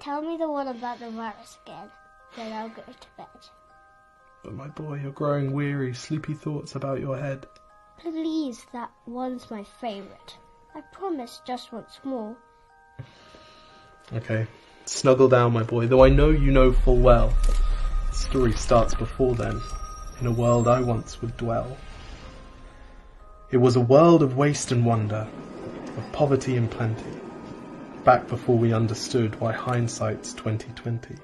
Tell me the one about the virus again, then I'll go to bed. But my boy, you're growing weary, sleepy thoughts about your head. Please, that one's my favourite. I promise just once more. Okay, snuggle down, my boy, though I know you know full well. The story starts before then, in a world I once would dwell. It was a world of waste and wonder, of poverty and plenty, back before we understood why hindsight's 2020.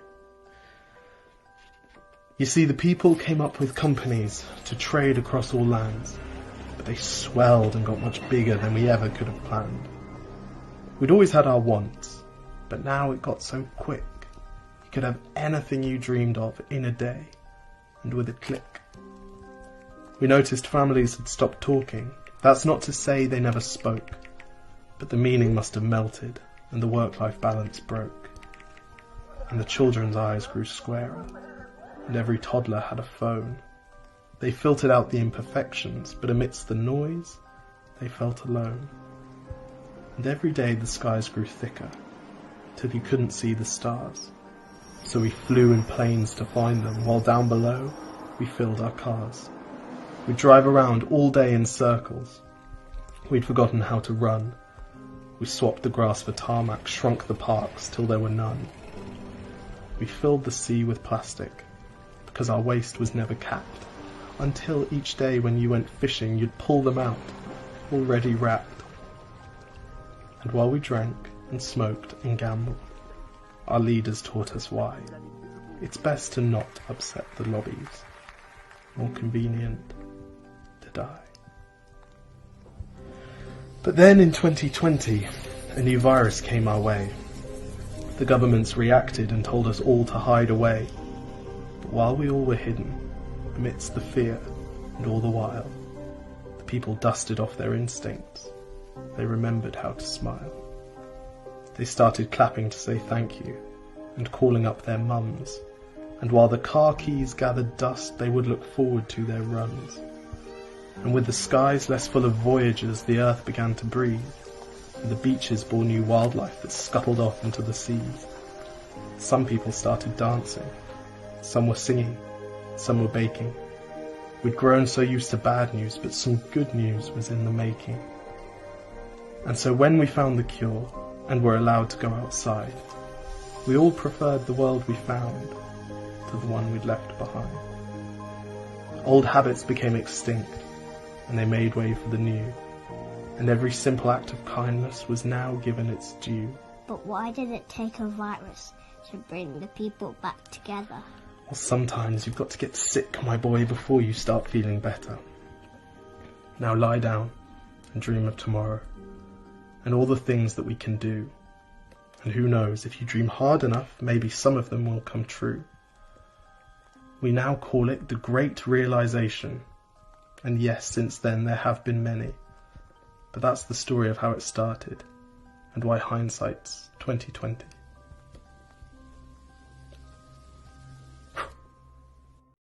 You see, the people came up with companies to trade across all lands, but they swelled and got much bigger than we ever could have planned. We'd always had our wants, but now it got so quick. You could have anything you dreamed of in a day, and with a click. We noticed families had stopped talking. That's not to say they never spoke, but the meaning must have melted, and the work-life balance broke. And the children's eyes grew squarer, and every toddler had a phone. They filtered out the imperfections, but amidst the noise, they felt alone. And every day the skies grew thicker, till you couldn't see the stars. So we flew in planes to find them, while down below we filled our cars. We'd drive around all day in circles. We'd forgotten how to run. We swapped the grass for tarmac, shrunk the parks till there were none. We filled the sea with plastic, because our waste was never capped, until each day when you went fishing you'd pull them out, already wrapped. And while we drank and smoked and gambled, our leaders taught us why. It's best to not upset the lobbies. More convenient to die. But then in 2020, a new virus came our way. The governments reacted and told us all to hide away. But while we all were hidden, amidst the fear and all the while, the people dusted off their instincts. They remembered how to smile. They started clapping to say thank you and calling up their mums. And while the car keys gathered dust, they would look forward to their runs. And with the skies less full of voyagers, the earth began to breathe, and the beaches bore new wildlife that scuttled off into the seas. Some people started dancing, some were singing, some were baking. We'd grown so used to bad news, but some good news was in the making. And so when we found the cure, and were allowed to go outside, we all preferred the world we found to the one we'd left behind. Old habits became extinct, and they made way for the new, and every simple act of kindness was now given its due. But why did it take a virus to bring the people back together? Well, sometimes you've got to get sick, my boy, before you start feeling better. Now lie down and dream of tomorrow, and all the things that we can do. And who knows, if you dream hard enough, maybe some of them will come true. We now call it the Great Realization. And yes, since then there have been many. But that's the story of how it started, and why hindsight's 2020.